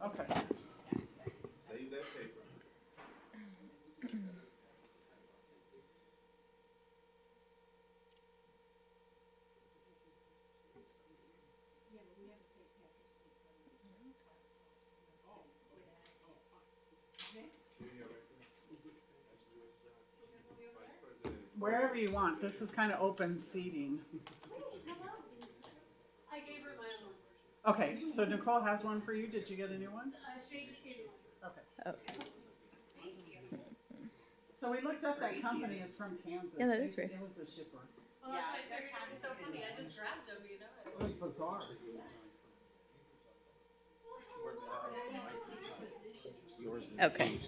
Okay. Save that paper. Wherever you want. This is kind of open seating. I gave her my own one. Okay, so Nicole has one for you. Did you get a new one? She just gave me one. Okay. So we looked up that company. It's from Kansas. Yeah, that is great. It was the shipper. Well, that's why I figured it was so funny. I just grabbed them, you know. It was bizarre. Okay.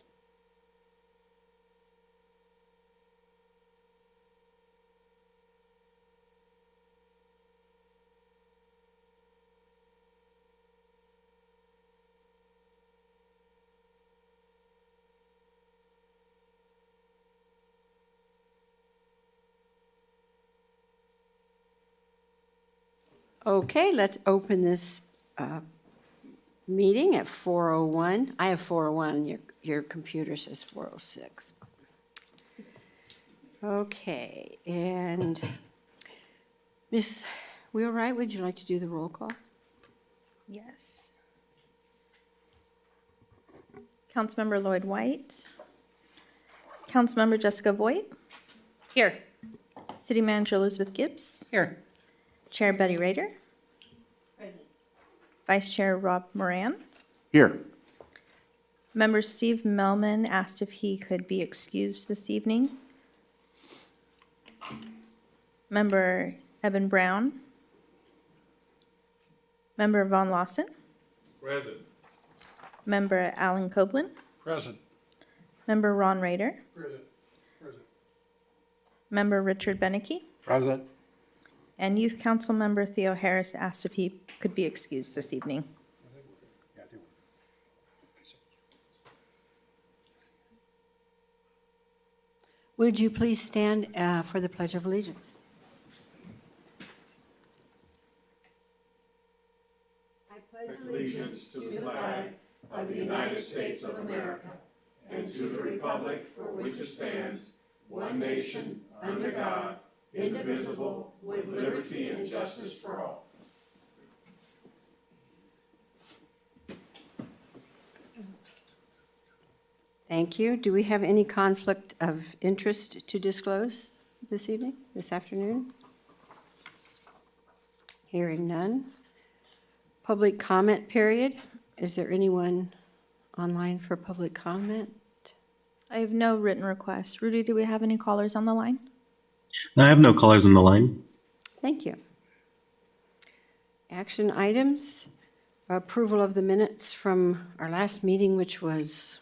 Okay, let's open this meeting at 4:01. I have 4:01, your computer says 4:06. Okay, and Ms. Wheelwright, would you like to do the roll call? Yes. Councilmember Lloyd White. Councilmember Jessica Voigt. Here. City Manager Elizabeth Gibbs. Here. Chair Betty Rader. Present. Vice Chair Rob Moran. Here. Member Steve Melman asked if he could be excused this evening. Member Evan Brown. Member Von Lawson. Present. Member Alan Copeland. Present. Member Ron Rader. Present. Member Richard Beneke. Present. And Youth Council Member Theo Harris asked if he could be excused this evening. Would you please stand for the Pledge of Allegiance? Allegiance to the flag of the United States of America and to the republic for which it stands, one nation, under God, indivisible, with liberty and justice for all. Thank you. Do we have any conflict of interest to disclose this evening, this afternoon? Hearing none. Public comment period. Is there anyone online for public comment? I have no written requests. Rudy, do we have any callers on the line? I have no callers on the line. Thank you. Action items. Approval of the minutes from our last meeting, which was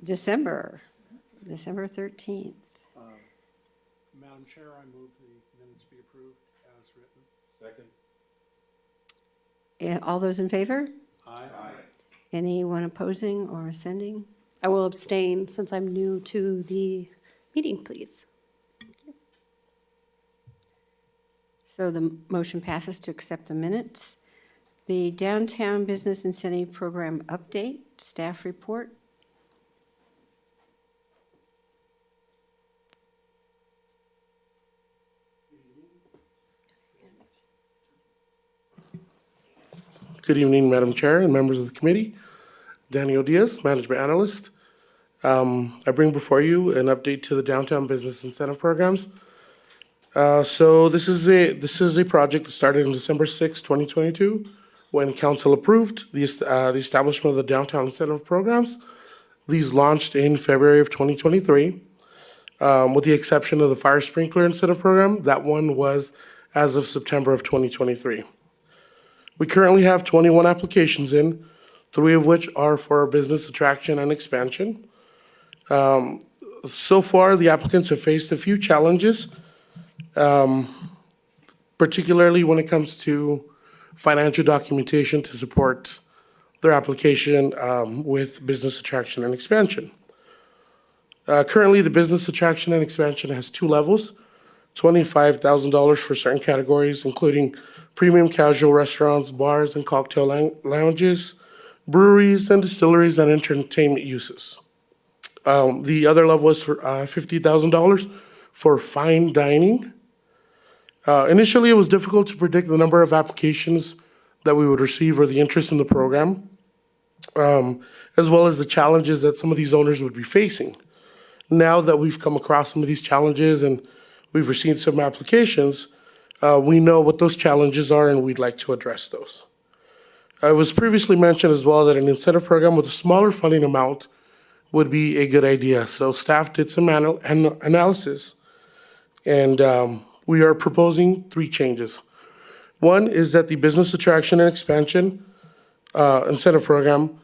December 13th. Madam Chair, I move the minutes be approved as written. Second. All those in favor? Aye. Anyone opposing or ascending? I will abstain since I'm new to the meeting, please. So the motion passes to accept the minutes. The Downtown Business Incentive Program update, staff report. Good evening, Madam Chair and members of the committee. Daniel Diaz, Management Analyst. I bring before you an update to the Downtown Business Incentive Programs. So this is a project that started on December 6, 2022, when council approved the establishment of the Downtown Incentive Programs. These launched in February of 2023, with the exception of the Fire Sprinkler Incentive Program. That one was as of September of 2023. We currently have 21 applications in, 3 of which are for business attraction and expansion. So far, the applicants have faced a few challenges, particularly when it comes to financial documentation to support their application with business attraction and expansion. Currently, the business attraction and expansion has 2 levels. $25,000 for certain categories, including premium casual restaurants, bars, and cocktail lounges, breweries and distilleries, and entertainment uses. The other level was for $50,000 for fine dining. Initially, it was difficult to predict the number of applications that we would receive or the interest in the program, as well as the challenges that some of these owners would be facing. Now that we've come across some of these challenges and we've received some applications, we know what those challenges are and we'd like to address those. It was previously mentioned as well that an incentive program with a smaller funding amount would be a good idea. So staff did some analysis, and we are proposing 3 changes. One is that the business attraction and expansion incentive program,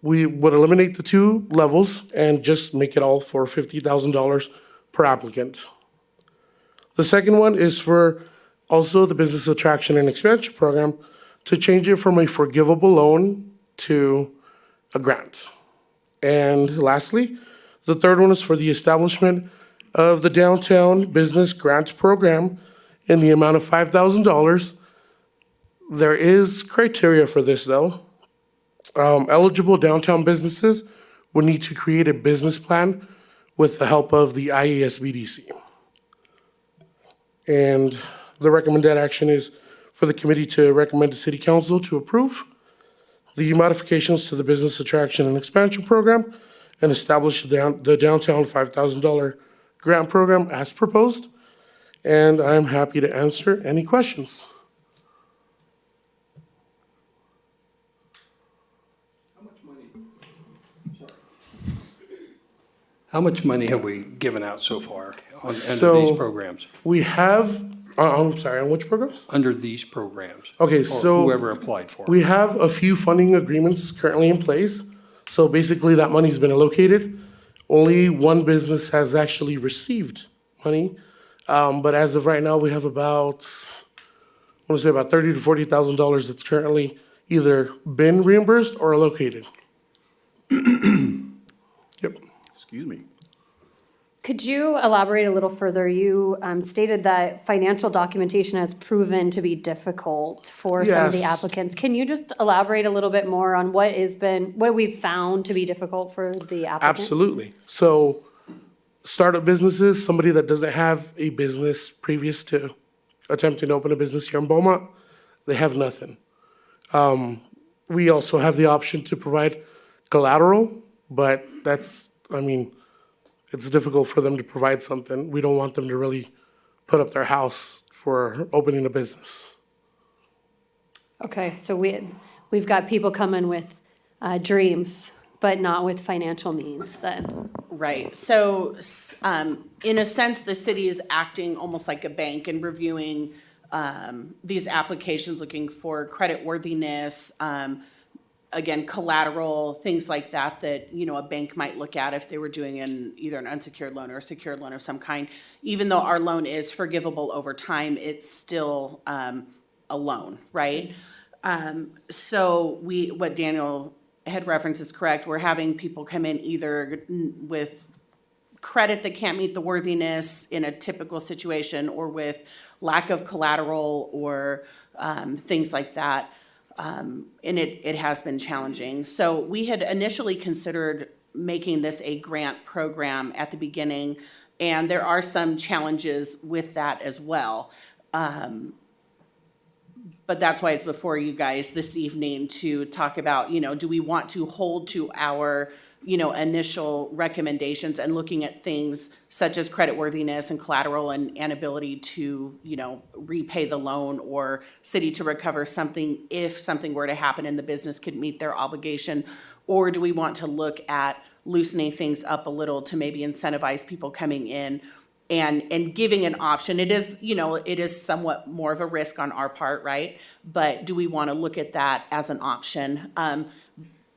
we would eliminate the 2 levels and just make it all for $50,000 per applicant. The second one is for also the business attraction and expansion program to change it from a forgivable loan to a grant. And lastly, the third one is for the establishment of the Downtown Business Grant Program in the amount of $5,000. There is criteria for this, though. Eligible downtown businesses would need to create a business plan with the help of the IASBDC. And the recommended action is for the committee to recommend to City Council to approve the modifications to the Business Attraction and Expansion Program and establish the downtown $5,000 grant program as proposed. And I'm happy to answer any questions. How much money have we given out so far under So- these programs? We have, I'm sorry, on which programs? Under these programs? Okay, Or so whoever applied for it? we have a few funding agreements currently in place. So basically, that money's been allocated. Only one business has actually received money. But as of right now, we have about, I want to say about $30,000 to $40,000 that's currently either been reimbursed or allocated. Yep. Excuse me. Could you elaborate a little further? You stated that financial documentation has proven to be difficult for some of the Yes. applicants. Can you just elaborate a little bit more on what we've found to be difficult for the applicant? Absolutely. So startup businesses, somebody that doesn't have a business previous to attempting to open a business here in Beaumont, they have nothing. We also have the option to provide collateral, but that's, I mean, it's difficult for them to provide something. We don't want them to really put up their house for opening a business. Okay, so we've got people coming with dreams, but not with financial means then. Right, so, in a sense, the city is acting almost like a bank and reviewing, these applications, looking for creditworthiness, again, collateral, things like that, a bank might look at if they were doing either an unsecured loan or a secured loan of some kind. Even though our loan is forgivable over time, it's still, a loan, right? So what Daniel had referenced is correct. We're having people come in either with credit that can't meet the worthiness in a typical situation, or with lack of collateral or things like that. And it has been challenging. So we had initially considered making this a grant program at the beginning, and there are some challenges with that as well. But that's why it's before you guys this evening to talk about, do we want to hold to our, initial recommendations and looking at things such as creditworthiness and collateral and ability to, repay the loan, or city to recover something if something were to happen and the business could meet their obligation? Or do we want to look at loosening things up a little to maybe incentivize people coming in and giving an option? It is somewhat more of a risk on our part, right? But do we want to look at that as an option?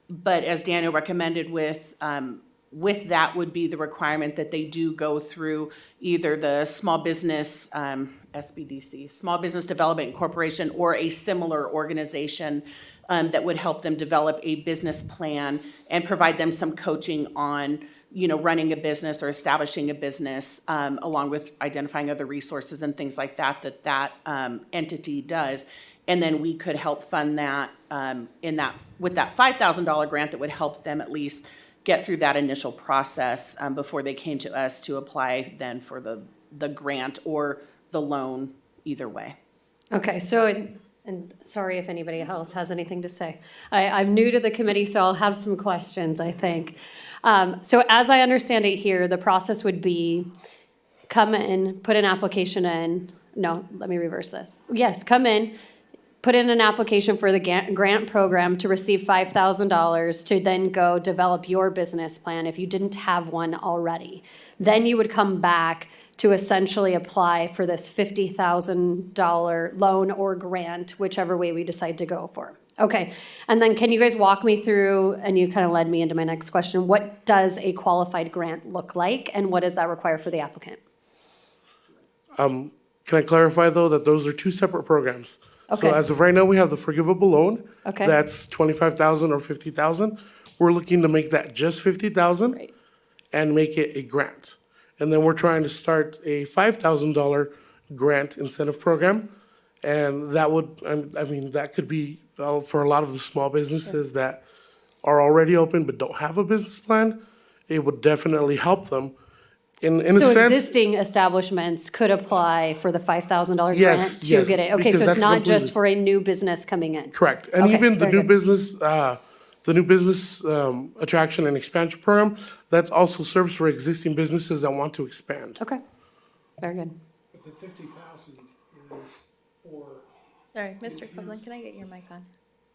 But as Daniel recommended, with that would be the requirement that they do go through either the small business, SBDC, Small Business Development Corporation, or a similar organization that would help them develop a business plan and provide them some coaching on running a business or establishing a business, along with identifying other resources and things like that, that entity does. And then we could help fund that, with that $5,000 grant that would help them at least get through that initial process, before they came to us to apply then for the grant or the loan, either way. Okay, so, and sorry if anybody else has anything to say. I'm new to the committee, so I'll have some questions, I think. So as I understand it here, the process would be come in, put an application in. No, let me reverse this. Yes, come in, put in an application for the grant program to receive $5,000 to then go develop your business plan if you didn't have one already. Then you would come back to essentially apply for this $50,000 loan or grant, whichever way we decide to go for. Okay, and then can you guys walk me through, and you kind of led me into my next question, what does a qualified grant look like, and what does that require for the applicant? Can I clarify, though, that those are two separate programs? Okay. So as of right now, we have the forgivable loan. Okay. That's 25,000 or 50,000. We're looking to make that just 50,000 Right. and make it a grant. And then we're trying to start a $5,000 grant incentive program. And that would, I mean, that could be for a lot of the small businesses that are already open but don't have a business plan. It would definitely help them. In a So sense, existing establishments could apply for the $5,000 Yes, grant to yes, get it? Okay, because so it's that's not completely- just for a new business coming in? correct. And Okay, even the very new good. business attraction and expansion program, that also serves for existing businesses that want to expand. Okay, very good. But the 50,000 is for, Sorry, Mr. Copeland, can I get your mic on?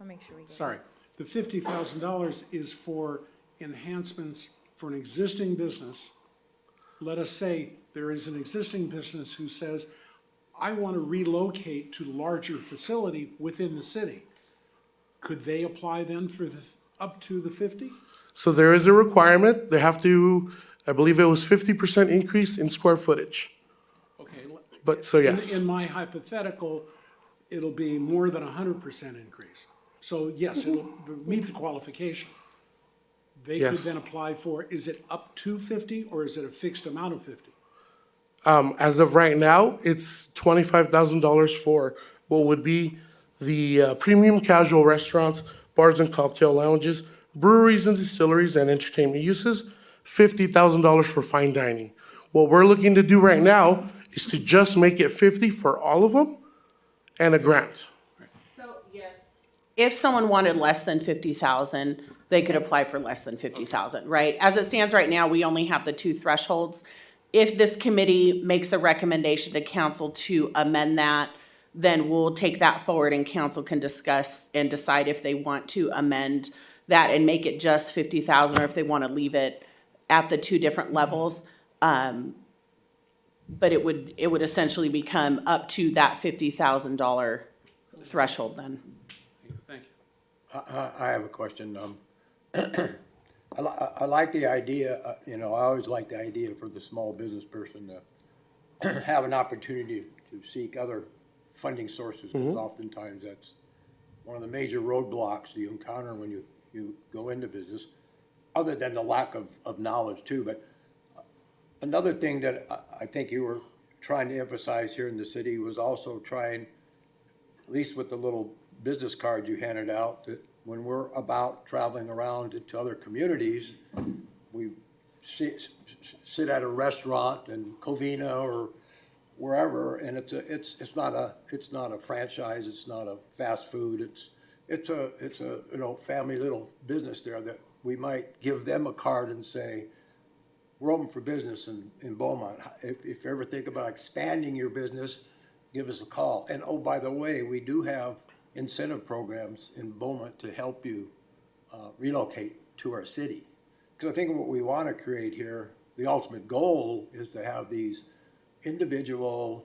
I'll make sure we get it. sorry, the $50,000 is for enhancements for an existing business. Let us say there is an existing business who says, I want to relocate to larger facility within the city. Could they apply then for up to the 50? So there is a requirement. They have to, I believe it was 50% increase in square footage. Okay. But, so yes. In my hypothetical, it'll be more than 100% increase. So yes, it'll meet the qualification. They could Yes. then apply for, is it up to 50 or is it a fixed amount of 50? As of right now, it's $25,000 for what would be the premium casual restaurants, bars and cocktail lounges, breweries and distilleries and entertainment uses, $50,000 for fine dining. What we're looking to do right now is to just make it 50 for all of them and a grant. So, yes. If someone wanted less than 50,000, they could apply for less than 50,000, right? As it stands right now, we only have the two thresholds. If this committee makes a recommendation to council to amend that, then we'll take that forward and council can discuss and decide if they want to amend that and make it just 50,000 or if they want to leave it at the two different levels. But it would essentially become up to that $50,000 threshold then. Thank you. I have a question. I like the idea, I always like the idea for the small business person to have an opportunity to seek other funding sources, because oftentimes that's one of the major roadblocks you encounter when you go into business, other than the lack of knowledge too. But another thing that I think you were trying to emphasize here in the city was also trying, at least with the little business cards you handed out, that when we're about traveling around into other communities, we sit at a restaurant in Covina or wherever, and it's not a franchise, it's not a fast food, it's a family little business there that we might give them a card and say, we're open for business in Beaumont. If you ever think about expanding your business, give us a call. And oh, by the way, we do have incentive programs in Beaumont to help you relocate to our city. Because I think what we want to create here, the ultimate goal is to have these individual,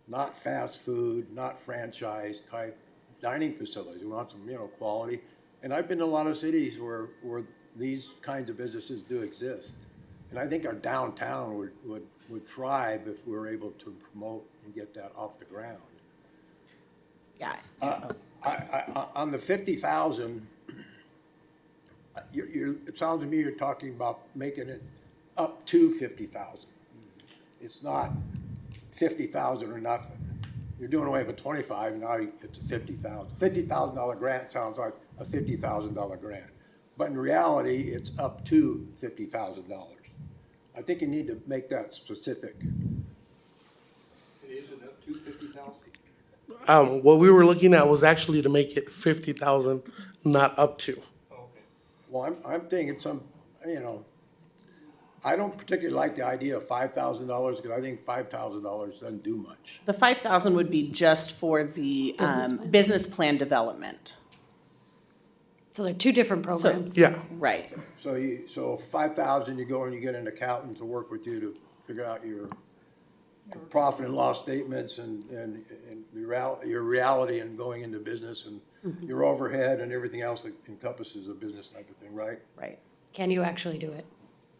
not fast food, not franchise type dining facilities. We want some, quality. And I've been to a lot of cities where these kinds of businesses do exist. And I think our downtown would thrive if we were able to promote and get that off the ground. Yeah. On the 50,000, it sounds to me you're talking about making it up to 50,000. It's not 50,000 or nothing. You're doing away with 25, now it's a 50,000. $50,000 grant sounds like a $50,000 grant. But in reality, it's up to $50,000. I think you need to make that specific. Is it up to 50,000? What we were looking at was actually to make it 50,000, not up to. Okay. Well, I'm thinking I don't particularly like the idea of $5,000 because I think $5,000 doesn't do much. The 5,000 would be just for the business plan development. So they're two different programs. Yeah, Right. So 5,000, you go and you get an accountant to work with you to figure out your profit and loss statements and your reality in going into business and your overhead and everything else that encompasses a business type of thing, right? Right. Can you actually do it?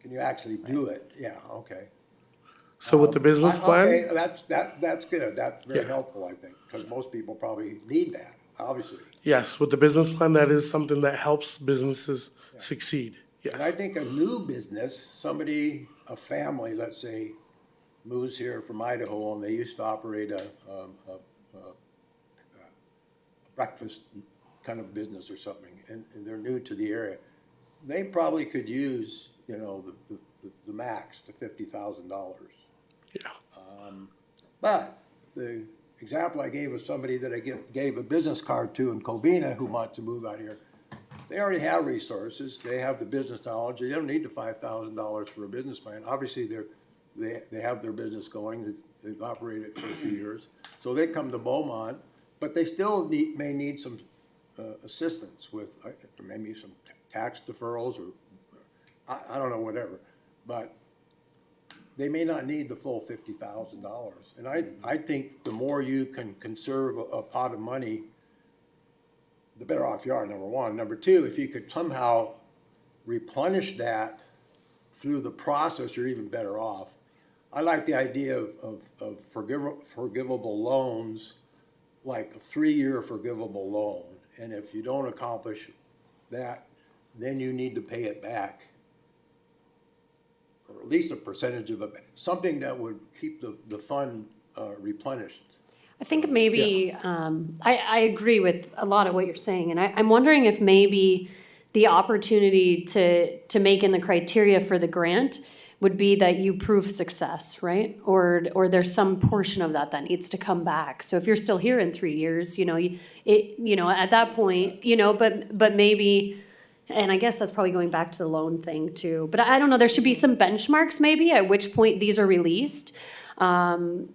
Can you actually do it? Yeah, okay. so with the business Okay, plan, that's good. That's very Yeah. helpful, I think, because most people probably need that, obviously. yes, with the business plan, that is something that helps businesses succeed, And I yes. think a new business, somebody, a family, let's say, moves here from Idaho and they used to operate a breakfast kind of business or something, and they're new to the area, they probably could use, the max to $50,000. Yeah. But the example I gave was somebody that I gave a business card to in Covina who wants to move out here. They already have resources, they have the business knowledge, they don't need the $5,000 for a business plan. Obviously, they have their business going, they've operated for a few years. So they come to Beaumont, but they still may need some assistance with maybe some tax deferrals or, I don't know, whatever. But they may not need the full $50,000. And I think the more you can conserve a pot of money, the better off you are, number one. Number two, if you could somehow replenish that through the process, you're even better off. I like the idea of forgivable loans, like a 3-year forgivable loan. And if you don't accomplish that, then you need to pay it back, or at least a percentage of it, something that would keep the fund replenished. I think maybe, I agree with a lot of what you're saying, and I'm wondering if maybe the opportunity to make in the criteria for the grant would be that you prove success, right? Or there's some portion of that needs to come back. So if you're still here in 3 years, at that point, but maybe, and I guess that's probably going back to the loan thing too. But I don't know, there should be some benchmarks maybe at which point these are released. And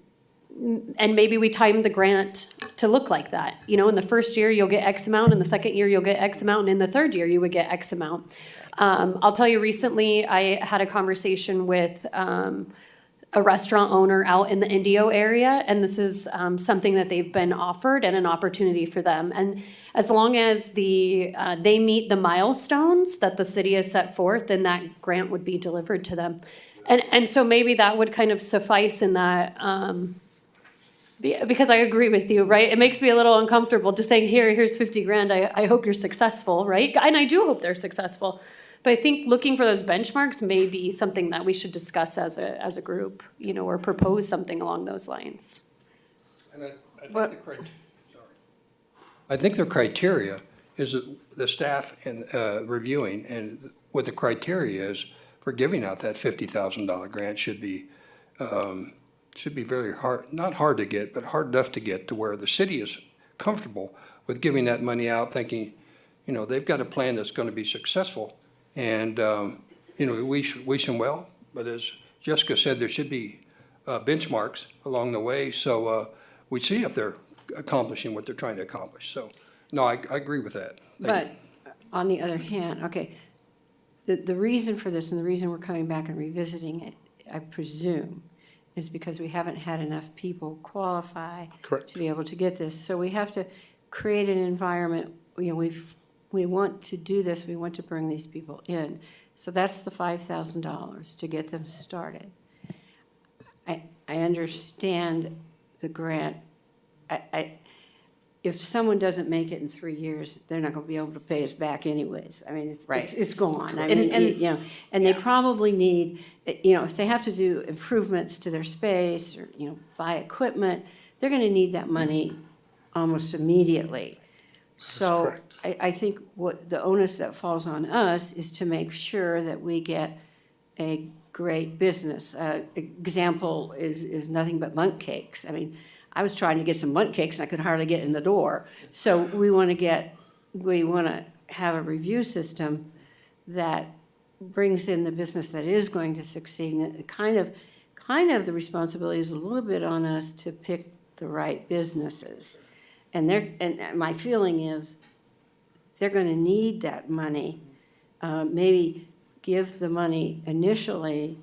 maybe we time the grant to look like that. In the first year, you'll get X amount, in the second year, you'll get X amount, and in the third year, you would get X amount. I'll tell you, recently, I had a conversation with a restaurant owner out in the Indio area, and this is something that they've been offered and an opportunity for them. And as long as they meet the milestones that the city has set forth, then that grant would be delivered to them. And so maybe that would kind of suffice in that, because I agree with you, right? It makes me a little uncomfortable just saying, here's 50 grand. I hope you're successful, right? And I do hope they're successful. But I think looking for those benchmarks may be something that we should discuss as a group, or propose something along those lines. And I think the criteria is that the staff in reviewing, and what the criteria is for giving out that $50,000 grant should be very hard, not hard to get, but hard enough to get to where the city is comfortable with giving that money out, thinking, they've got a plan that's going to be successful. And, we wish them well, but as Jessica said, there should be benchmarks along the way, so we see if they're accomplishing what they're trying to accomplish. So, no, I agree with that. Thank you. But on the other hand, okay, the reason for this and the reason we're coming back and revisiting it, I presume, is because we haven't had enough people qualify Correct. to be able to get this. So we have to create an environment, we want to do this, we want to bring these people in. So that's the $5,000 to get them started. I understand the grant. if someone doesn't make it in 3 years, they're not gonna be able to pay us back anyways. I mean, Right. it's gone. I And- mean, and- you know, and they probably need, you know, if they have to do improvements to their space or, you know, buy equipment, they're gonna need that money almost immediately. So correct. I think what the onus that falls on us is to make sure that we get a great business. Example is nothing but monk cakes. I mean, I was trying to get some monk cakes and I could hardly get in the door. So we want to have a review system that brings in the business that is going to succeed. And it kind of the responsibility is a little bit on us to pick the right businesses. And my feeling is they're going to need that money. Maybe give the money initially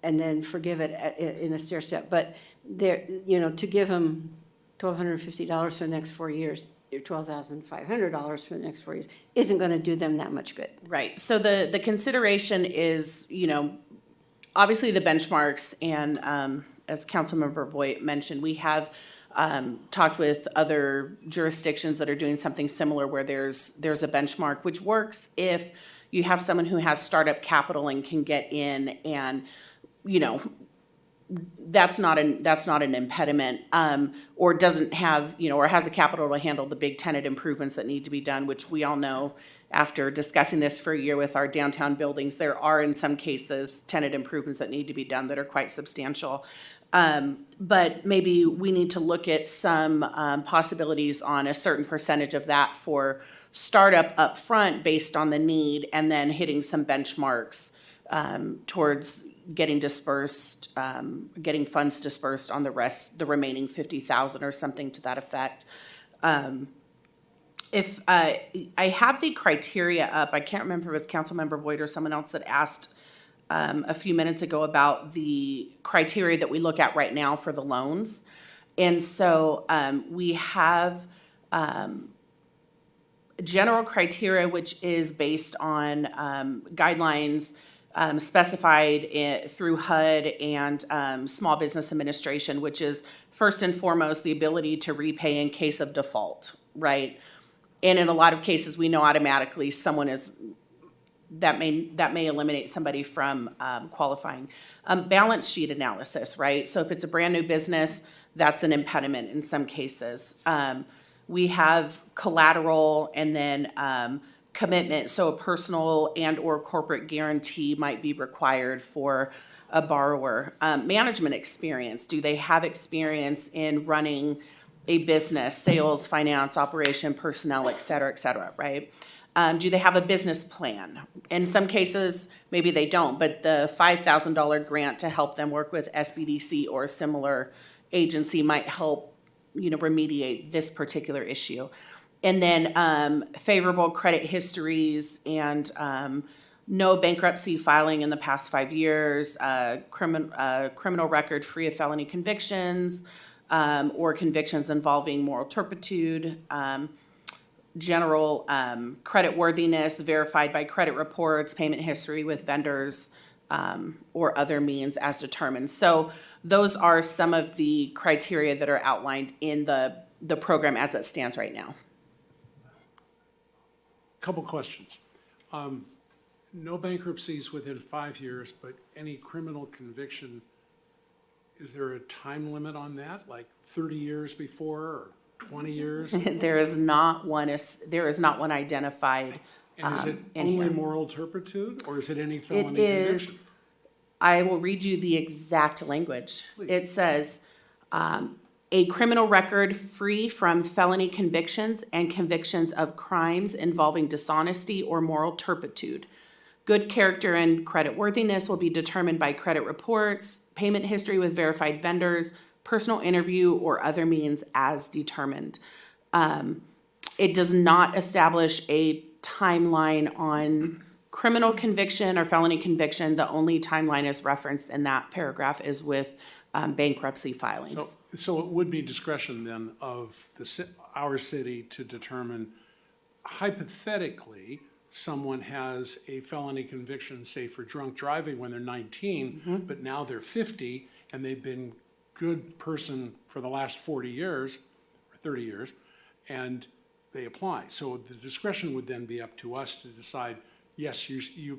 and then forgive it in a stair step. But there, you know, to give them $1,250 for the next 4 years, or $12,500 for the next 4 years, isn't going to do them that much good. Right, so the consideration is, you know, obviously the benchmarks, and as Councilmember Voigt mentioned, we have talked with other jurisdictions that are doing something similar where there's a benchmark, which works if you have someone who has startup capital and can get in, and, you know, that's not an impediment, or doesn't have, you know, or has the capital to handle the big tenant improvements that need to be done, which we all know after discussing this for a year with our downtown buildings, there are in some cases tenant improvements that need to be done that are quite substantial. But maybe we need to look at some possibilities on a certain percentage of that for startup up front based on the need, and then hitting some benchmarks towards getting dispersed, getting funds dispersed on the remaining 50,000 or something to that effect. If I have the criteria up, I can't remember if it was Councilmember Voigt or someone else that asked a few minutes ago about the criteria that we look at right now for the loans. And so we have general criteria, which is based on guidelines specified through HUD and Small Business Administration, which is first and foremost the ability to repay in case of default, right? And in a lot of cases, we know automatically someone is, that may eliminate somebody from qualifying. Balance sheet analysis, right? So if it's a brand new business, that's an impediment in some cases. We have collateral and then commitment. So a personal and or corporate guarantee might be required for a borrower. Management experience. Do they have experience in running a business, sales, finance, operation, personnel, et cetera, right? Do they have a business plan? In some cases, maybe they don't, but the $5,000 grant to help them work with SBDC or a similar agency might help, you know, remediate this particular issue. And then favorable credit histories and no bankruptcy filing in the past 5 years, criminal record free of felony convictions, or convictions involving moral turpitude, general credit worthiness verified by credit reports, payment history with vendors, or other means as determined. So those are some of the criteria that are outlined in the program as it stands right now. Couple questions. No bankruptcies within 5 years, but any criminal conviction, is there a time limit on that? Like 30 years before or 20 years? There is not one identified. And is it in only here. moral turpitude, or is it any felony It conviction? is, I will read you the exact language. It says, a criminal record free from felony convictions and convictions of crimes involving dishonesty or moral turpitude. Good character and credit worthiness will be determined by credit reports, payment history with verified vendors, personal interview, or other means as determined. It does not establish a timeline on criminal conviction or felony conviction. The only timeline is referenced in that paragraph is with bankruptcy filings. So it would be discretion then of our city to determine, hypothetically, someone has a felony conviction, say for drunk driving when they're 19, but now they're 50 and they've been good person for the last 40 years or 30 years, and they apply. So the discretion would then be up to us to decide, yes, you're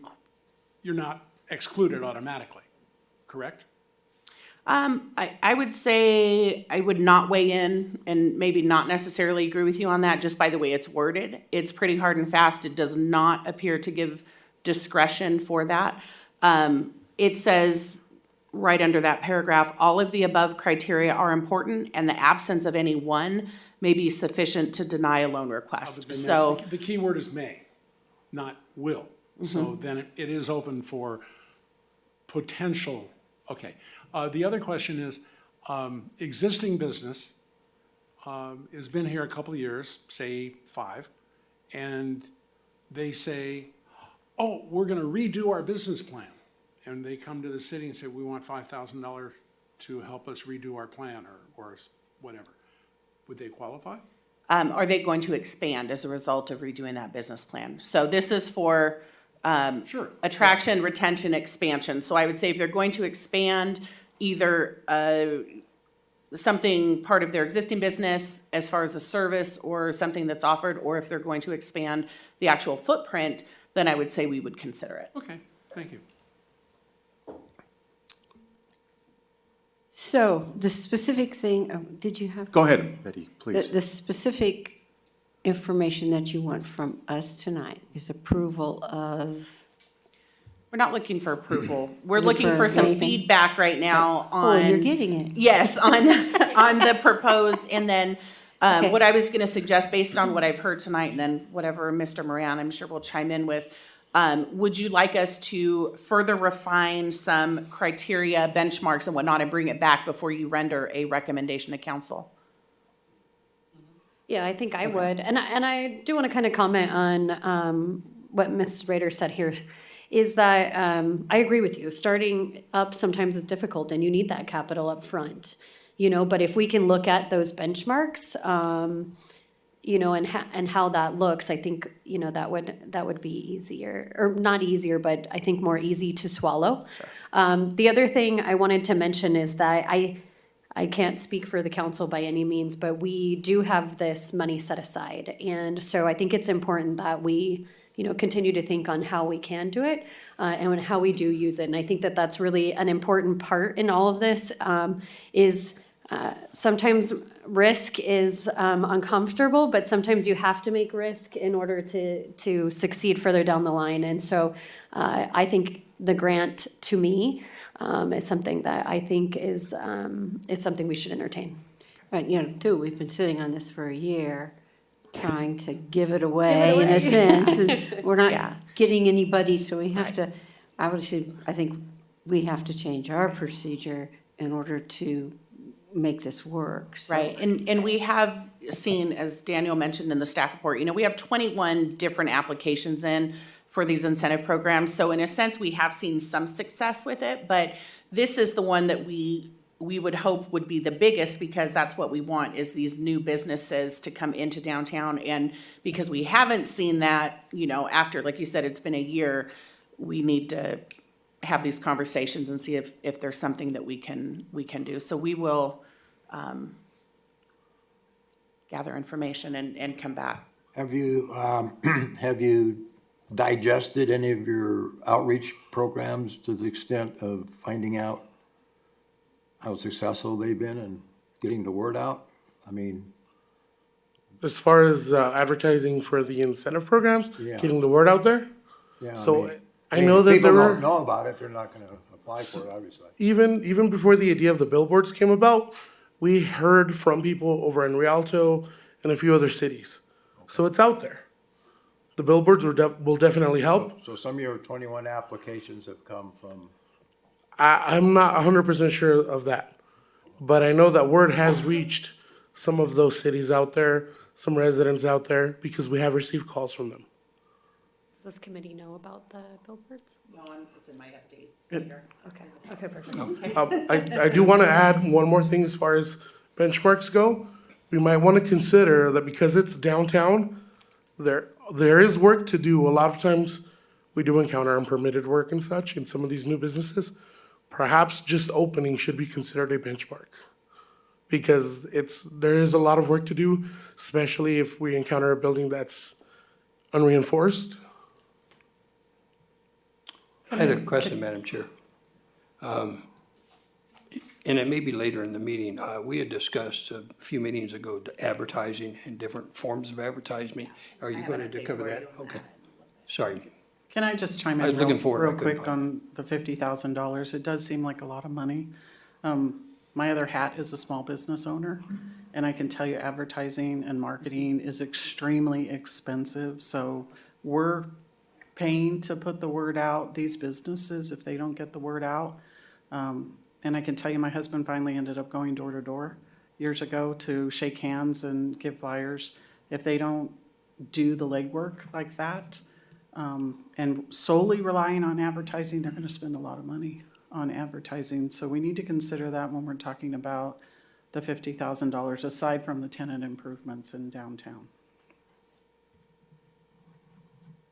not excluded automatically, correct? I would say I would not weigh in and maybe not necessarily agree with you on that, just by the way it's worded. It's pretty hard and fast. It does not appear to give discretion for that. It says right under that paragraph, all of the above criteria are important and the absence of any one may be sufficient to deny a loan request. Then So, the key word is may, not will. So then it is open for potential, okay. The other question is, existing business has been here a couple of years, say 5, and they say, oh, we're gonna redo our business plan. And they come to the city and say, we want $5,000 to help us redo our plan or whatever. Would they qualify? are they going to expand as a result of redoing that business plan? So this is for, Sure. attraction, retention, expansion. So I would say if they're going to expand either, something part of their existing business as far as a service or something that's offered, or if they're going to expand the actual footprint, then I would say we would consider it. Okay, thank you. So the specific thing, did you have? Go ahead, Betty, The, please. the specific information that you want from us tonight is approval of, We're not looking for approval. We're Looking looking for for some anything? feedback right now oh, you're on, getting it. yes, on, on the proposed, and then, Okay. what I was gonna suggest, based on what I've heard tonight, and then whatever Mr. Moran, I'm sure will chime in with, would you like us to further refine some criteria, benchmarks and whatnot, and bring it back before you render a recommendation to council? Yeah, I think I would. And I do want to kind of comment on what Ms. Rader said here, is that I agree with you. Starting up sometimes is difficult and you need that capital up front, you know, but if we can look at those benchmarks, you know, and how that looks, I think, you know, that would be easier, or not easier, but I think more easy to swallow. The other thing I wanted to mention is that I can't speak for the council by any means, but we do have this money set aside. And so I think it's important that we, you know, continue to think on how we can do it, and how we do use it. And I think that that's really an important part in all of this, is sometimes risk is uncomfortable, but sometimes you have to make risk in order to succeed further down the line. And so I think the grant, to me, is something that I think is something we should entertain. Right, you know, too, we've been sitting on this for a year, trying to give it away in a sense, and we're Yeah. not getting anybody, so we have to, obviously, I think we have to change our procedure in order to make this work, so. Right, and we have seen, as Daniel mentioned in the staff report, you know, we have 21 different applications in for these incentive programs. So in a sense, we have seen some success with it, but this is the one that we would hope would be the biggest, because that's what we want, is these new businesses to come into downtown. And because we haven't seen that, you know, after, like you said, it's been a year, we need to have these conversations and see if there's something that we can do. So we will gather information and come back. Have you, have you digested any of your outreach programs to the extent of finding out how successful they've been in getting the word out? I mean, As far as advertising for the incentive programs, Yeah. getting the word out there. yeah. So I mean, know if that people there don't were, know about it, they're not gonna apply for it, obviously. even before the idea of the billboards came about, we heard from people over in Rialto and a few other cities. So it's out there. The billboards will definitely help. So some of your 21 applications have come from, I'm not 100% sure of that, but I know that word has reached some of those cities out there, some residents out there, because we have received calls from them. Does this committee know about the billboards? No, it's in my update. Okay, perfect. I do want to add one more thing as far as benchmarks go. We might want to consider that because it's downtown, there is work to do. A lot of times, we do encounter unpermitted work and such in some of these new businesses. Perhaps just opening should be considered a benchmark. because there is a lot of work to do, especially if we encounter a building that's unreinforced. I had a question, Madam Chair. And it may be later in the meeting, we had discussed a few meetings ago advertising and different forms of advertising. Are you going to cover that? Okay. Sorry. Can I just chime I was in looking for it, I real couldn't quick find on the $50,000? It does seem like a lot of money. My other hat is a small business owner, and I can tell you advertising and marketing is extremely expensive. So we're paying to put the word out, these businesses, if they don't get the word out. And I can tell you, my husband finally ended up going door to door years ago to shake hands and give flyers. If they don't do the legwork like that, and solely relying on advertising, they're gonna spend a lot of money on advertising. So we need to consider that when we're talking about the $50,000, aside from the tenant improvements in downtown.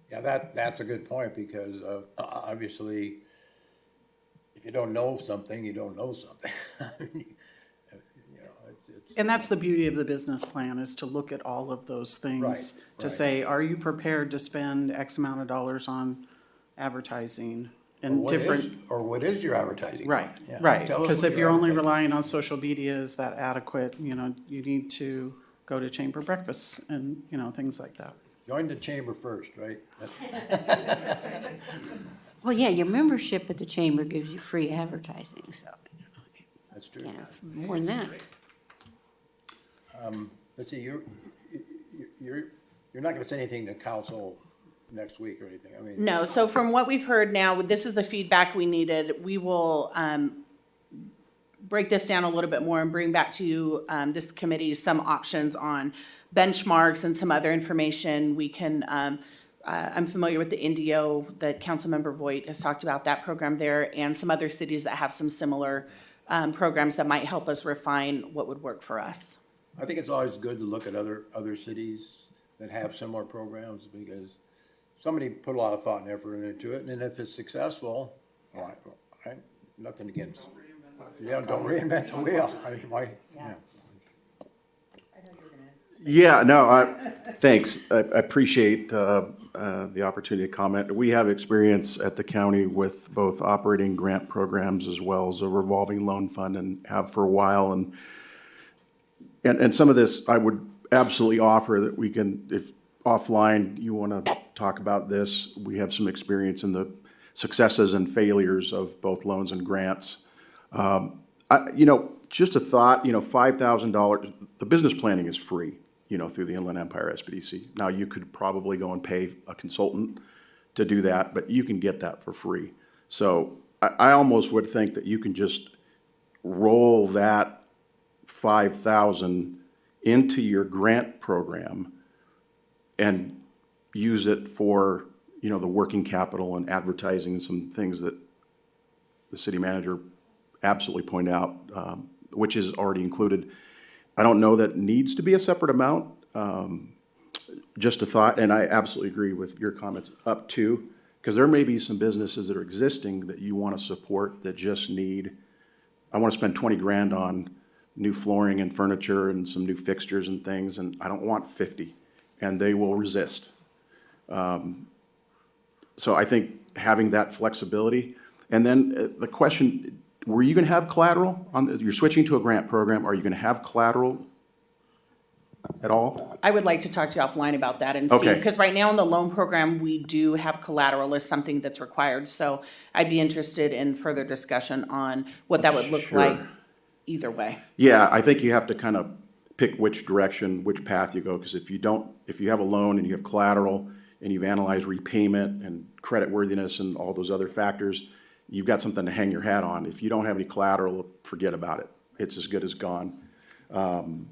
Yeah, that's a good point, because obviously, if you don't know something, you don't know something. I mean, you know, it's. And that's the beauty of the business plan, is to look at all of those things. Right, To right. say, are you prepared to spend X amount of dollars on advertising and What is- different. Or what is your advertising? Right, plan? Yeah. right, Tell us because what if your you're only advertising- relying on social media, is that adequate? You know, you need to go to chamber breakfasts and, you know, things like that. Join the chamber first, right? Well, yeah, your membership at the chamber gives you free advertising, so, That's true. yeah, it's more than that. Let's see, you're not gonna say anything to council next week or anything, I mean. No, so from what we've heard now, this is the feedback we needed. We will break this down a little bit more and bring back to you, this committee, some options on benchmarks and some other information. We can, I'm familiar with the NDO that Councilmember Voigt has talked about, that program there, and some other cities that have some similar programs that might help us refine what would work for us. I think it's always good to look at other cities that have similar programs, because somebody put a lot of thought and effort into it, and then if it's successful, well, I nothing against. Yeah, don't reinvent the wheel. I mean, why, yeah. Yeah, no, thanks. I appreciate the opportunity to comment. We have experience at the county with both operating grant programs as well as a revolving loan fund, and have for a while. And some of this, I would absolutely offer that we can, if offline you want to talk about this, we have some experience in the successes and failures of both loans and grants. Just a thought, $5,000, the business planning is free, through the Inland Empire SBDC. Now, you could probably go and pay a consultant to do that, but you can get that for free. So I almost would think that you can just roll that $5,000 into your grant program and use it for, the working capital and advertising and some things that the city manager absolutely pointed out, which is already included. I don't know that needs to be a separate amount. Just a thought, and I absolutely agree with your comments up to, because there may be some businesses that are existing that you want to support that just need, I want to spend 20 grand on new flooring and furniture and some new fixtures and things, and I don't want 50, and they will resist. So I think having that flexibility, and then the question, were you going to have collateral you're switching to a grant program, are you going to have collateral at all? I would like to talk to you offline about that and see, Okay. because right now in the loan program, we do have collateral as something that's required. So I'd be interested in further discussion on what that would look Sure. like either way. Yeah, I think you have to kind of pick which direction, which path you go, because if you have a loan and you have collateral and you've analyzed repayment and creditworthiness and all those other factors, you've got something to hang your hat on. If you don't have any collateral, forget about it. It's as good as gone. And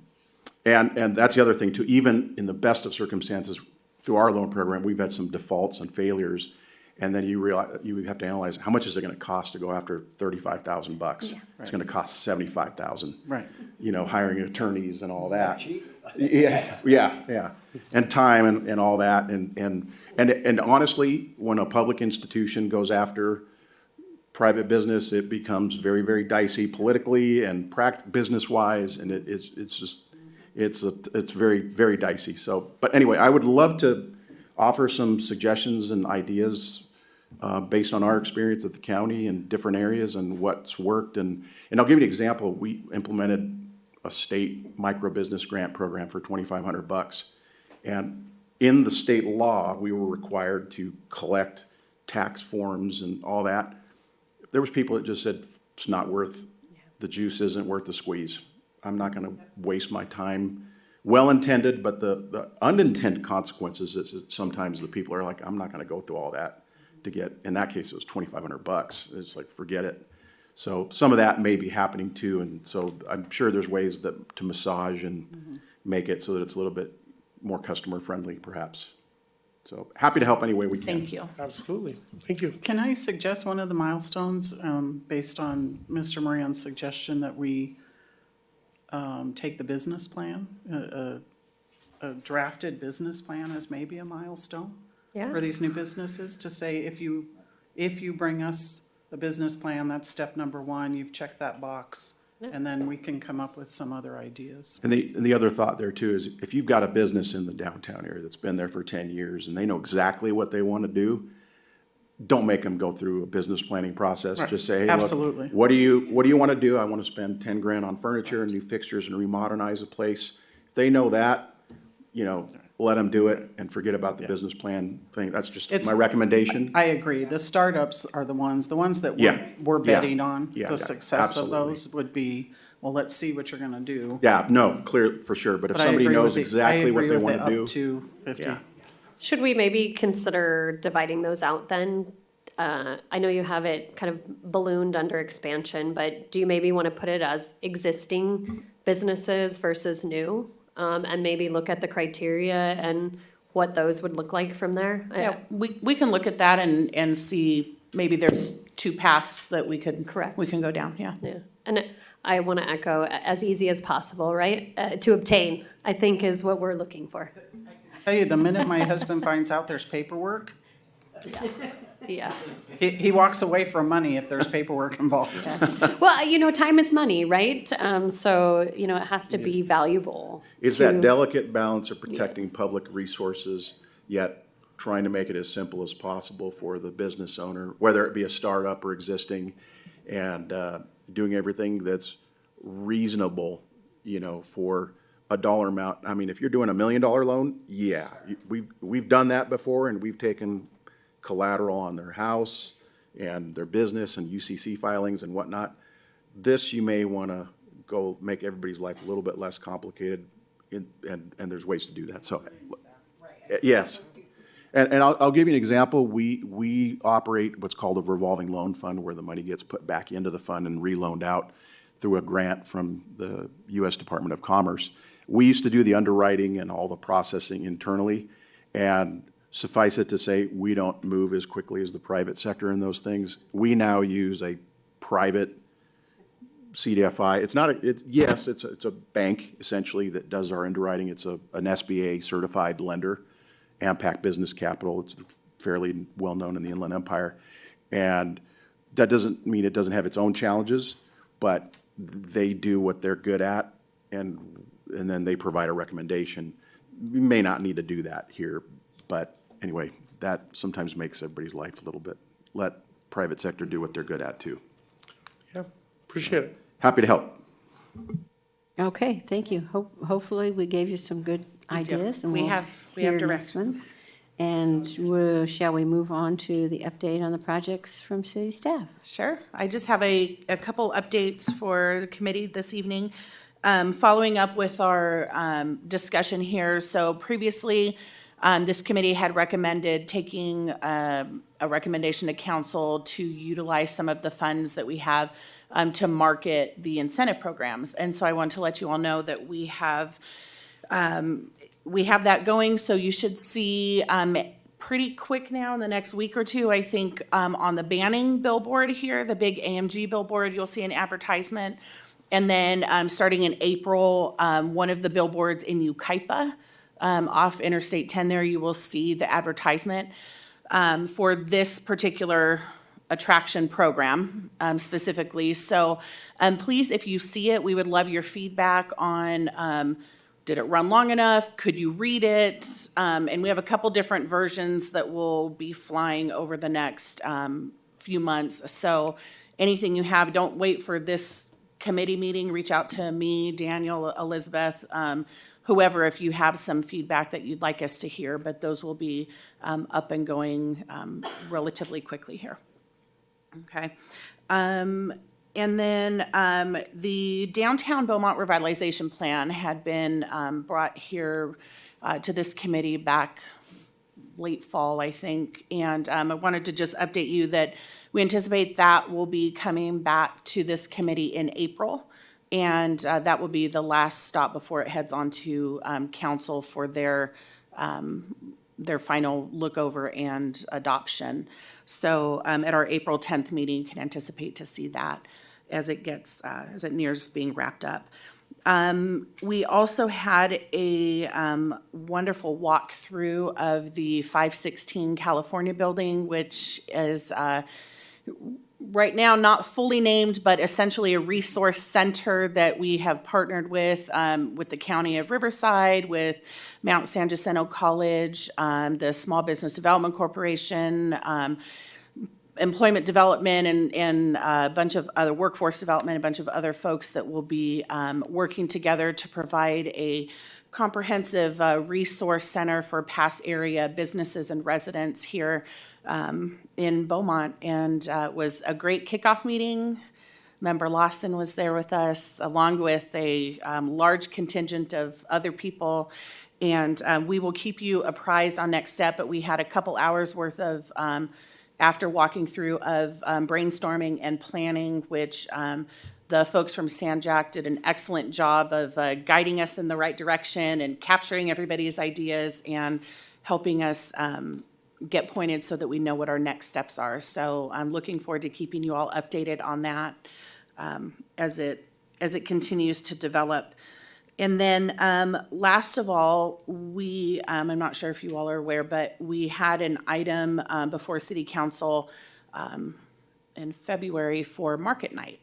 that's the other thing too, even in the best of circumstances, through our loan program, we've had some defaults and failures. And then you realize, you have to analyze, how much is it gonna cost to go after $35,000? It's gonna cost $75,000. Right. Hiring attorneys and all that. Yeah. And time and all that. And honestly, when a public institution goes after private business, it becomes very, very dicey politically and business-wise, and it's just, it's very, very dicey. So, but anyway, I would love to offer some suggestions and ideas based on our experience at the county in different areas and what's worked. And I'll give you an example. We implemented a state micro-business grant program for $2,500. And in the state law, we were required to collect tax forms and all that. There was people that just said, it's not worth, the juice isn't worth the squeeze. I'm not gonna waste my time. Well-intended, but the unintended consequences is that sometimes the people are like, I'm not gonna go through all that to get, in that case, it was $2,500. It's like, forget it. So some of that may be happening too, and so I'm sure there's ways that, to massage and make it so that it's a little bit more customer-friendly, perhaps. So happy to help any way we can. Thank you. Absolutely. Thank you. Can I suggest one of the milestones, based on Mr. Moran's suggestion that we take the business plan, a drafted business plan as maybe a milestone Yeah. for these new businesses, to say, if you bring us a business plan, that's step number one, you've checked that box, and then we can come up with some other ideas. And the other thought there too is if you've got a business in the downtown area that's been there for 10 years and they know exactly what they want to do, don't make them go through a business planning process. Right. Just say, hey, look, Absolutely. what do you want to do? I want to spend 10 grand on furniture and new fixtures and remodernize a place. If they know that, let them do it and forget about the business plan thing. That's just my recommendation. I agree. The startups are the ones that Yeah. we're betting on. Yeah, The success of absolutely. those would be, well, let's see what you're gonna do. Yeah, no, clear, for sure. But if But I somebody agree knows with exactly what they want to I agree do. with the up to 50. Yeah. Should we maybe consider dividing those out then? I know you have it kind of ballooned under expansion, but do you maybe want to put it as existing businesses versus new? And maybe look at the criteria and what those would look like from there? Yeah, we can look at that and see, maybe there's two paths that we could. Correct. We can go down, yeah. Yeah, and I want to echo, as easy as possible, right? To obtain, I think, is what we're looking for. Tell you, the minute my husband finds out there's paperwork, Yeah. he walks away from money if there's paperwork involved. Well, time is money, right? So, it has to be valuable. It's to- that delicate balance of protecting public resources, yet trying to make it as simple as possible for the business owner, whether it be a startup or existing, and doing everything that's reasonable, for a dollar amount. I mean, if you're doing $1 million loan, yeah, we've done that before, and we've taken collateral on their house and their business and UCC filings and whatnot. This, you may want to go make everybody's life a little bit less complicated, and there's ways to do that. So, yes. And I'll give you an example. We operate what's called a revolving loan fund, where the money gets put back into the fund and reloaned out through a grant from the U.S. Department of Commerce. We used to do the underwriting and all the processing internally, and suffice it to say, we don't move as quickly as the private sector in those things. We now use a private CDFI. It's a bank essentially that does our underwriting. It's an SBA certified lender, Ampac Business Capital. It's fairly well known in the Inland Empire. And that doesn't mean it doesn't have its own challenges, but they do what they're good at, and then they provide a recommendation. We may not need to do that here, but anyway, that sometimes makes everybody's life a little bit, let private sector do what they're good at too. Yeah, appreciate it. Happy to help. Okay, thank you. Hopefully, we gave you some good ideas. And We we'll have hear direction. next one. And shall we move on to the update on the projects from city staff? Sure. I just have a couple updates for the committee this evening. Following up with our discussion here, so previously, this committee had recommended taking a recommendation to council to utilize some of the funds that we have to market the incentive programs. And so I want to let you all know that we have that going, so you should see pretty quick now in the next week or two, I think, on the Banning billboard here, the big AMG billboard, you'll see an advertisement. And then starting in April, one of the billboards in Yucaipa, off Interstate 10 there, you will see the advertisement for this particular attraction program specifically. So please, if you see it, we would love your feedback on did it run long enough? Could you read it? And we have a couple different versions that will be flying over the next few months. So anything you have, don't wait for this committee meeting. Reach out to me, Daniel, Elizabeth, whoever, if you have some feedback that you'd like us to hear. But those will be up and going relatively quickly here. Okay. And then the Downtown Beaumont Revitalization Plan had been brought here to this committee back late fall, I think. And I wanted to just update you that we anticipate that will be coming back to this committee in April. And that will be the last stop before it heads on to council for their final look over and adoption. So at our April 10th meeting, you can anticipate to see that as it nears being wrapped up. We also had a wonderful walkthrough of the 516 California building, which is right now not fully named, but essentially a resource center that we have partnered with the County of Riverside, with Mount San Jacinto College, the Small Business Development Corporation, employment development, and a bunch of other workforce development, a bunch of other folks that will be working together to provide a comprehensive resource center for Pass area businesses and residents here in Beaumont. And it was a great kickoff meeting. Member Lawson was there with us, along with a large contingent of other people. And we will keep you apprised on next step, but we had a couple hours worth of after walking through of brainstorming and planning, which the folks from Sanjak did an excellent job of guiding us in the right direction and capturing everybody's ideas and helping us get pointed so that we know what our next steps are. So I'm looking forward to keeping you all updated on that as it continues to develop. And then last of all, I'm not sure if you all are aware, but we had an item before City Council in February for Market Night.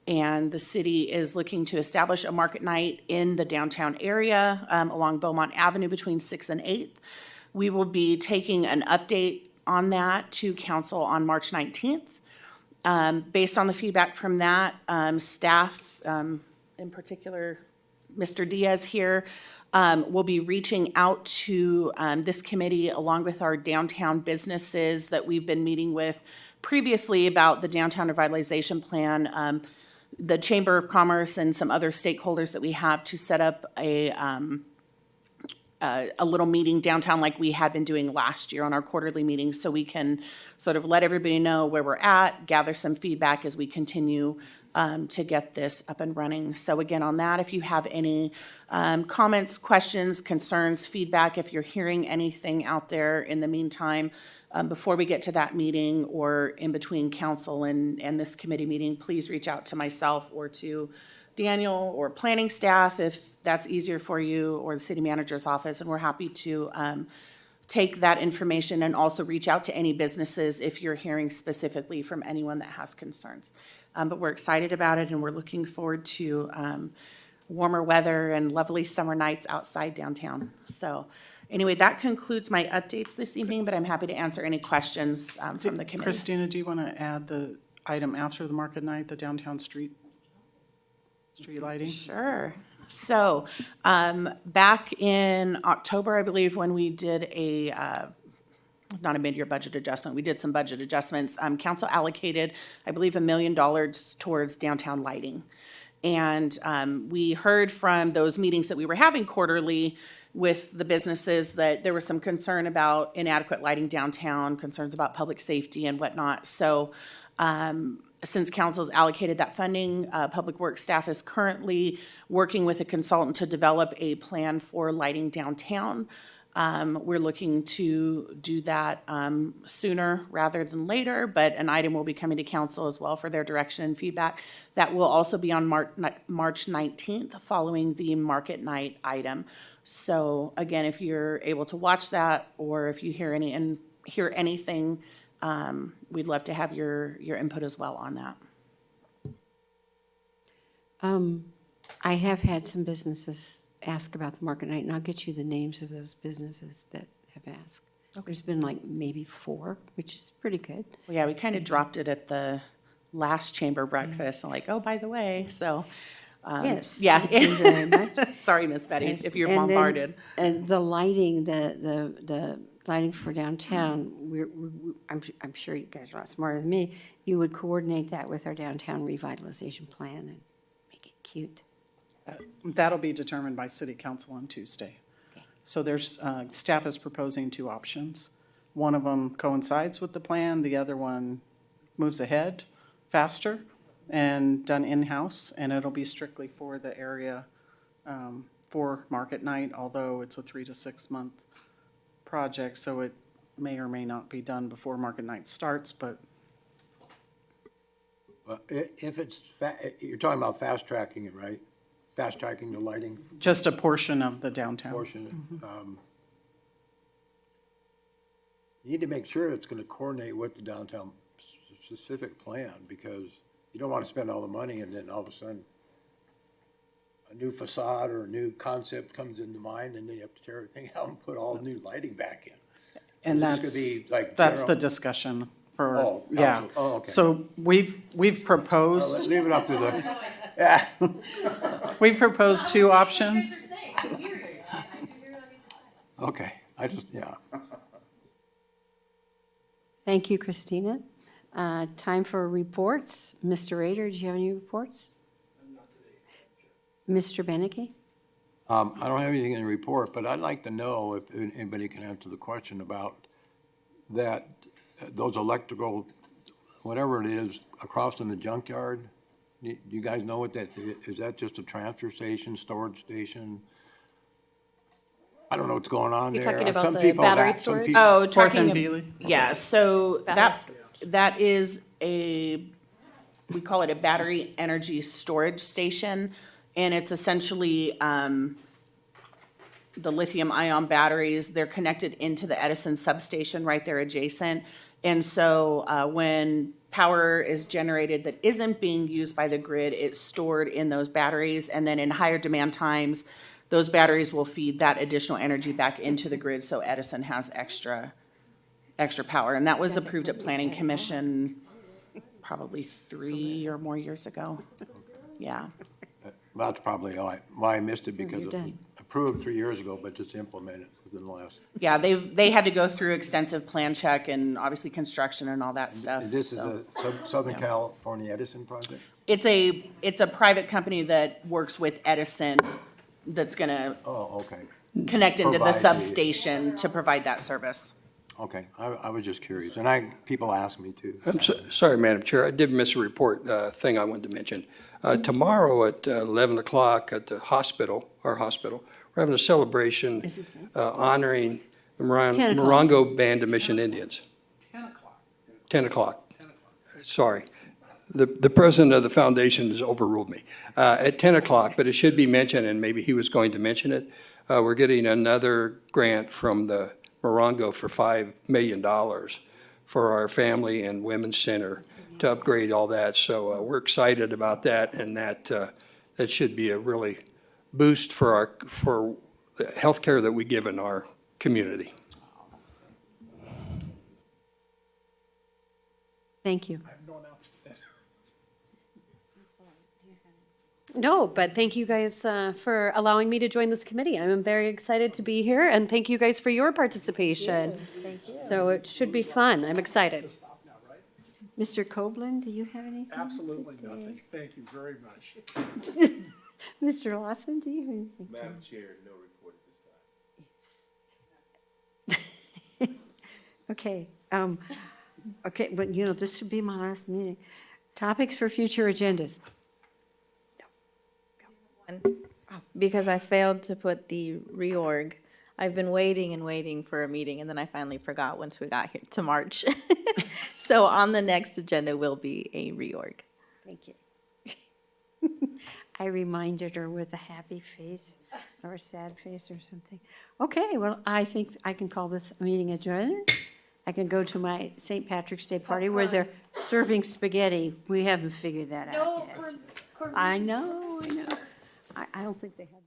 And the city is looking to establish a market night in the downtown area along Beaumont Avenue between 6th and 8th. We will be taking an update on that to council on March 19th. Based on the feedback from that, staff, in particular, Mr. Diaz here, will be reaching out to this committee along with our downtown businesses that we've been meeting with previously about the downtown revitalization plan, the Chamber of Commerce and some other stakeholders that we have to set up a little meeting downtown like we had been doing last year on our quarterly meetings, so we can sort of let everybody know where we're at, gather some feedback as we continue to get this up and running. So again, on that, if you have any comments, questions, concerns, feedback, if you're hearing anything out there in the meantime, before we get to that meeting or in between council and this committee meeting, please reach out to myself or to Daniel or planning staff if that's easier for you, or the city manager's office, and we're happy to take that information and also reach out to any businesses if you're hearing specifically from anyone that has concerns. But we're excited about it, and we're looking forward to warmer weather and lovely summer nights outside downtown. So anyway, that concludes my updates this evening, but I'm happy to answer any questions from the committee. Christina, do you want to add the item after the market night, the downtown street lighting? Sure. So back in October, I believe, when we did not a mid-year budget adjustment, we did some budget adjustments. Council allocated, I believe, $1 million towards downtown lighting. And we heard from those meetings that we were having quarterly with the businesses that there was some concern about inadequate lighting downtown, concerns about public safety and whatnot. So since council's allocated that funding, Public Works staff is currently working with a consultant to develop a plan for lighting downtown. We're looking to do that sooner rather than later, but an item will be coming to council as well for their direction and feedback. That will also be on March 19th, following the market night item. So again, if you're able to watch that, or if you hear anything we'd love to have your input as well on that. I have had some businesses ask about the market night, and I'll get you the names of those businesses that have asked. There's been like maybe 4, which is pretty good. Well, yeah, we kind of dropped it at the last chamber breakfast, and like, oh, by the way, so. Yes. Yeah. Thank you very much. Sorry, Miss Betty, Yes, if you're and then- bombarded. And the lighting, the lighting for downtown, I'm sure you guys are a lot smarter than me. You would coordinate that with our downtown revitalization plan and make it cute. That'll be determined by city council on Tuesday. So there's, staff is proposing 2 options. One of them coincides with the plan, the other one moves ahead faster and done in-house, and it'll be strictly for the area, for market night, although it's a 3 to 6 month project, so it may or may not be done before market night starts, but Well, if it's, you're talking about fast tracking it, right? Fast tracking the lighting just a portion of the downtown. portion. You need to make sure it's gonna coordinate with the downtown specific plan, because you don't wanna spend all the money and then all of a sudden a new facade or a new concept comes into mind, and then you have to tear everything out and put all new lighting back in. And Is this that's, gonna be like that's the general- discussion for, Oh, yeah. council. Oh, okay. So we've proposed. Let's leave it up to the, yeah. We've proposed 2 options. Okay, I just, yeah. Thank you, Christina. Time for reports. Mr. Rader, do you have any reports? Mr. Beneke? I don't have anything in the report, but I'd like to know if anybody can answer the question about that, those electrical, whatever it is, across in the junkyard. Do you guys know what that is? That just a transfer station, storage station? I don't know what's going on You're there. talking about Some the people battery have- some storage? people- Oh, Fourth talking, and ab- Beeley? yeah, so Battery that is we call it a battery energy storage station. And it's essentially, the lithium ion batteries, they're connected into the Edison substation right there adjacent. And so, when power is generated that isn't being used by the grid, it's stored in those batteries. And then in higher demand times, those batteries will feed that additional energy back into the grid, so Edison has extra power. And that was approved at Planning Commission probably 3 or more years ago. Yeah. Well, that's probably why I missed it, because you're it was done. approved 3 years ago, but just implemented within the last. Yeah, they had to go through extensive plan check and obviously construction and all that stuff. This is so. a Southern California Edison project? It's a private company that works with Edison that's gonna Oh, okay. connect into the Provide the- substation to provide that service. Okay, I was just curious, and people ask me too. Sorry, Madam Chair, I did miss a report thing I wanted to mention. Tomorrow at 11 o'clock at the hospital, our hospital, we're having a celebration honoring the 10 o'clock. Morongo Band of Mission Indians. 10 o'clock. Sorry. The president of the foundation has overruled me. At 10 o'clock, but it should be mentioned, and maybe he was going to mention it. We're getting another grant from the Morongo for $5 million for our Family and Women's Center to upgrade all that. So we're excited about that, and that should be a really boost for the healthcare that we give in our community. Thank you. No, but thank you guys for allowing me to join this committee. I'm very excited to be here, and thank you guys for your participation. Thank you. So it should be fun. I'm excited. Mr. Copeland, do you have anything? Absolutely nothing. Thank you very much. Mr. Lawson, do you have anything? Madam Chair, no report at this time. Okay, okay, but you know, this would be my last meeting. Topics for future agendas. Because I failed to put the reorg. I've been waiting and waiting for a meeting, and then I finally forgot once we got here to March. So on the next agenda will be a reorg. Thank you. I reminded her with a happy face or a sad face or something. Okay, well, I think I can call this meeting adjourned. I can go to my St. Patrick's Day party where they're serving spaghetti. We haven't figured that out yet. I know. I don't think they have.